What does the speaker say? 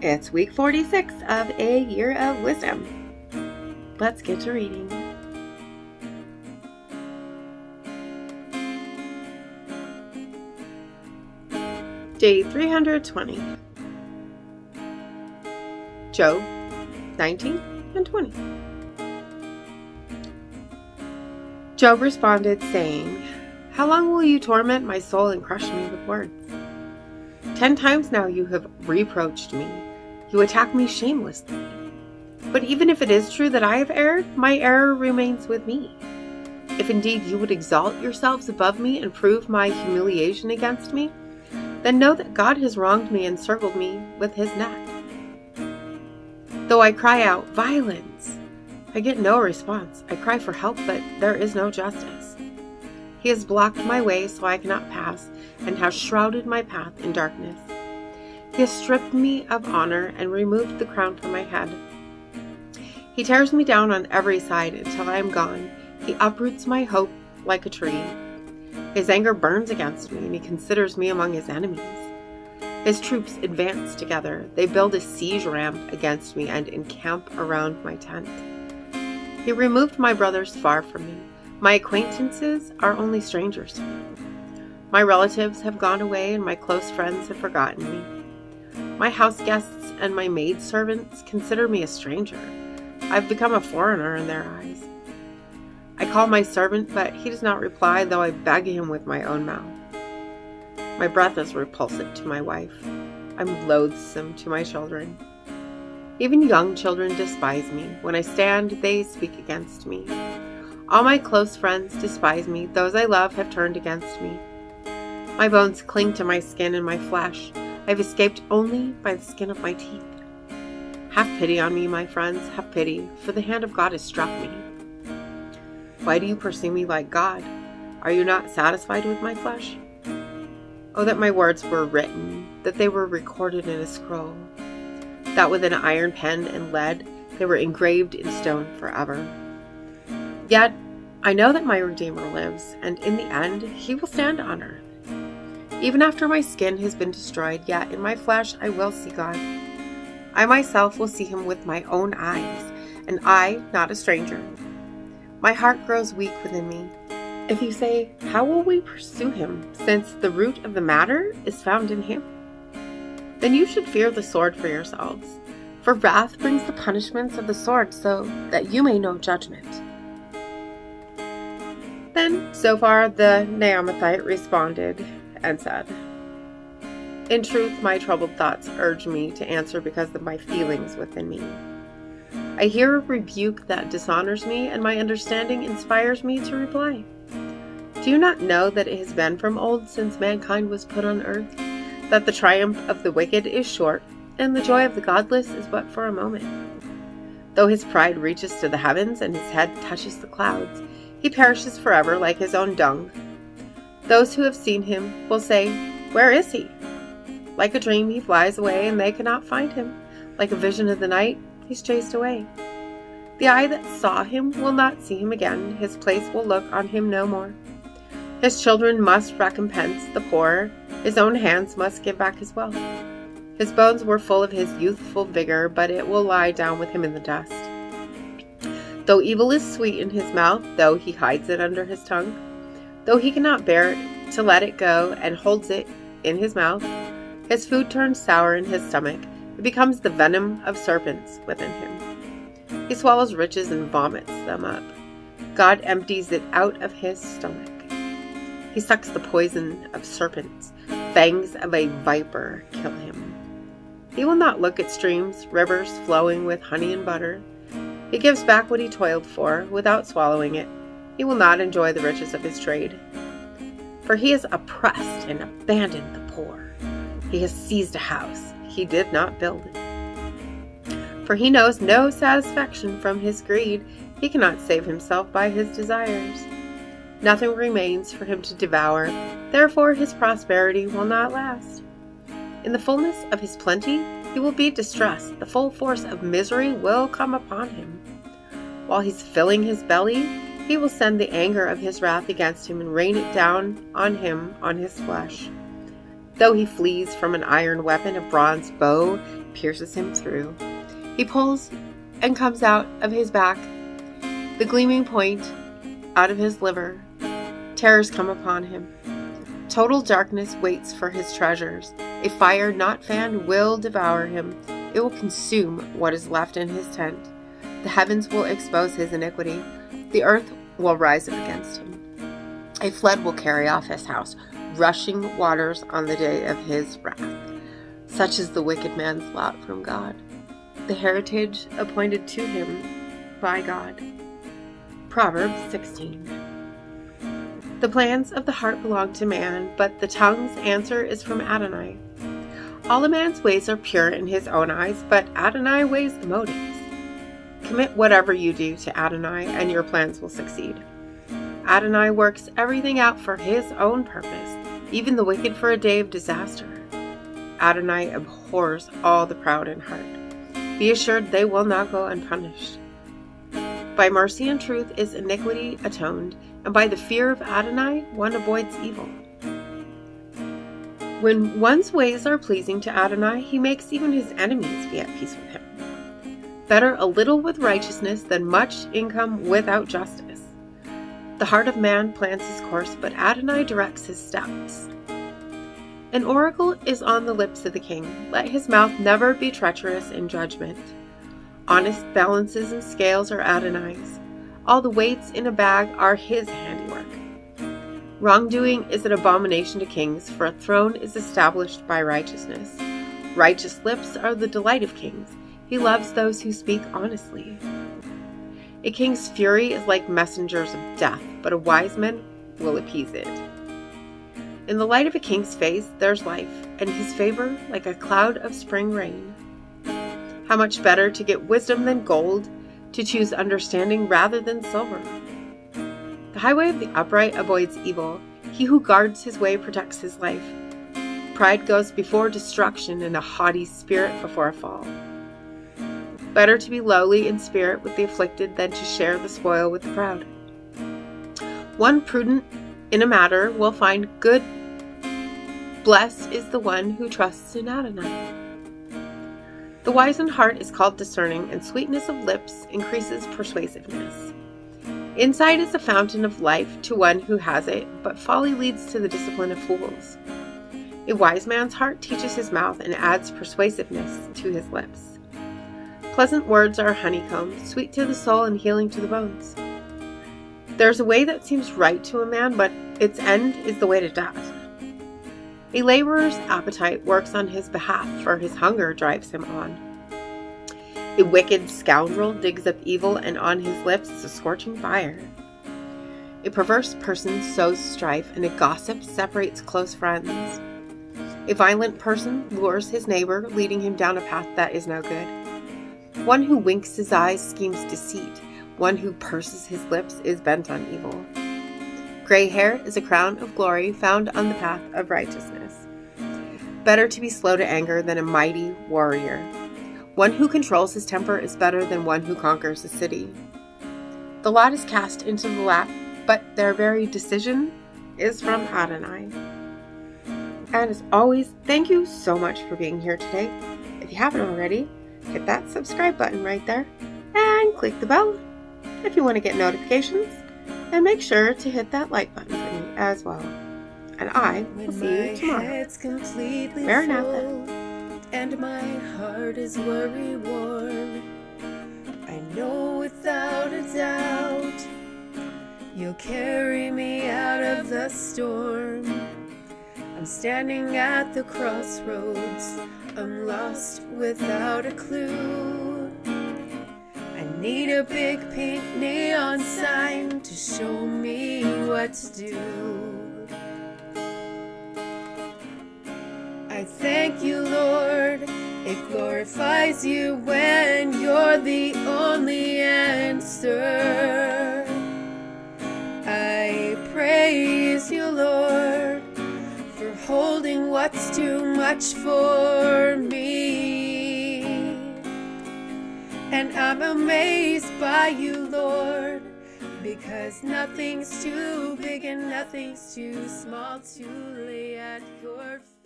It's week 46 of A Year of Wisdom. Let's get to reading. Day 320. Job 19 and 20. Job responded, saying, "How long will you torment my soul and crush me with words? 10 times now you have reproached me. You attack me shamelessly. But even if it is true that I have erred, my error remains with me. If indeed you would exalt yourselves above me and prove my humiliation against me, then know that God has wronged me and circled me with his net. Though I cry out, 'Violence!' I get no response. I cry for help, but there is no justice. He has blocked my way so I cannot pass, and has shrouded my path in darkness. He has stripped me of honor and removed the crown from my head. He tears me down on every side until I am gone. He uproots my hope like a tree. His anger burns against me, and he considers me among his enemies. His troops advance together. They build a siege ramp against me and encamp around my tent. He removed my brothers far from me. My acquaintances are only strangers to me. My relatives have gone away, and my close friends have forgotten me. My house guests and my maidservants consider me a stranger. I've become a foreigner in their eyes. I call my servant, but he does not reply, though I beg him with my own mouth. My breath is repulsive to my wife. I'm loathsome to my children. Even young children despise me. When I stand, they speak against me. All my close friends despise me. Those I love have turned against me. My bones cling to my skin and my flesh. I have escaped only by the skin of my teeth. Have pity on me, my friends, have pity, for the hand of God has struck me. Why do you pursue me like God? Are you not satisfied with my flesh? Oh, that my words were written, that they were recorded in a scroll, that with an iron pen and lead they were engraved in stone forever. Yet I know that my Redeemer lives, and in the end he will stand on earth. Even after my skin has been destroyed, yet in my flesh I will see God. I myself will see him with my own eyes, and I, not a stranger. My heart grows weak within me. If you say, 'How will we pursue him, since the root of the matter is found in him?' then you should fear the sword for yourselves. For wrath brings the punishments of the sword, so that you may know judgment." Then Zophar the Naamathite responded and said, "In truth, my troubled thoughts urge me to answer because of my feelings within me. I hear a rebuke that dishonors me, and my understanding inspires me to reply. Do you not know that it has been from old, since mankind was put on earth, that the triumph of the wicked is short, and the joy of the godless is but for a moment? Though his pride reaches to the heavens, and his head touches the clouds, he perishes forever like his own dung. Those who have seen him will say, 'Where is he?' Like a dream he flies away, and they cannot find him. Like a vision of the night, he's chased away. The eye that saw him will not see him again. His place will look on him no more. His children must recompense the poor. His own hands must give back his wealth. His bones were full of his youthful vigor, but it will lie down with him in the dust. Though evil is sweet in his mouth, though he hides it under his tongue, though he cannot bear to let it go and holds it in his mouth, his food turns sour in his stomach. It becomes the venom of serpents within him. He swallows riches and vomits them up. God empties it out of his stomach. He sucks the poison of serpents. Fangs of a viper kill him. He will not look at streams, rivers flowing with honey and butter. He gives back what he toiled for without swallowing it. He will not enjoy the riches of his trade. For he has oppressed and abandoned the poor. He has seized a house. He did not build it. For he knows no satisfaction from his greed. He cannot save himself by his desires. Nothing remains for him to devour. Therefore his prosperity will not last. In the fullness of his plenty, he will be distressed. The full force of misery will come upon him. While he's filling his belly, he will send the anger of his wrath against him and rain it down on him, on his flesh. Though he flees from an iron weapon, a bronze bow, pierces him through. He pulls and comes out of his back the gleaming point out of his liver. Terrors come upon him. Total darkness waits for his treasures. A fire not fanned will devour him. It will consume what is left in his tent. The heavens will expose his iniquity. The earth will rise up against him. A flood will carry off his house, rushing waters on the day of his wrath. Such is the wicked man's lot from God, the heritage appointed to him by God. Proverbs 16. The plans of the heart belong to man, but the tongue's answer is from Adonai. All a man's ways are pure in his own eyes, but Adonai weighs the motives. Commit whatever you do to Adonai, and your plans will succeed. Adonai works everything out for his own purpose, even the wicked for a day of disaster. Adonai abhors all the proud in heart. Be assured they will not go unpunished. By mercy and truth is iniquity atoned, and by the fear of Adonai one avoids evil. When one's ways are pleasing to Adonai, he makes even his enemies be at peace with him. Better a little with righteousness than much income without justice. The heart of man plans his course, but Adonai directs his steps. An oracle is on the lips of the king. Let his mouth never be treacherous in judgment. Honest balances and scales are Adonai's. All the weights in a bag are his handiwork. Wrongdoing is an abomination to kings, for a throne is established by righteousness. Righteous lips are the delight of kings. He loves those who speak honestly. A king's fury is like messengers of death, but a wise man will appease it. In the light of a king's face there's life, and his favor like a cloud of spring rain. How much better to get wisdom than gold, to choose understanding rather than silver. The highway of the upright avoids evil. He who guards his way protects his life. Pride goes before destruction, and a haughty spirit before a fall. Better to be lowly in spirit with the afflicted than to share the spoil with the proud. One prudent in a matter will find good. Blessed is the one who trusts in Adonai. The wise in heart is called discerning, and sweetness of lips increases persuasiveness. Insight is a fountain of life to one who has it, but folly leads to the discipline of fools. A wise man's heart teaches his mouth and adds persuasiveness to his lips. Pleasant words are a honeycomb, sweet to the soul and healing to the bones. There's a way that seems right to a man, but its end is the way to death. A laborer's appetite works on his behalf, for his hunger drives him on. A wicked scoundrel digs up evil, and on his lips is a scorching fire. A perverse person sows strife, and a gossip separates close friends. A violent person lures his neighbor, leading him down a path that is no good. One who winks his eyes schemes deceit. One who purses his lips is bent on evil. Gray hair is a crown of glory found on the path of righteousness. Better to be slow to anger than a mighty warrior. One who controls his temper is better than one who conquers a city. The lot is cast into the lap, but their very decision is from Adonai. And as always, thank you so much for being here today. If you haven't already, hit that subscribe button right there and click the bell if you want to get notifications. And make sure to hit that like button for me as well. And I will see you tomorrow. Maranatha. And my heart is worry-worn. I know without a doubt you'll carry me out of the storm. I'm standing at the crossroads. I'm lost without a clue. I need a big pink neon sign to show me what to do. I thank you, Lord. It glorifies you when you're the only answer. I praise you, Lord, for holding what's too much for me. And I'm amazed by you, Lord, because nothing's too big and nothing's too small to lay at your feet.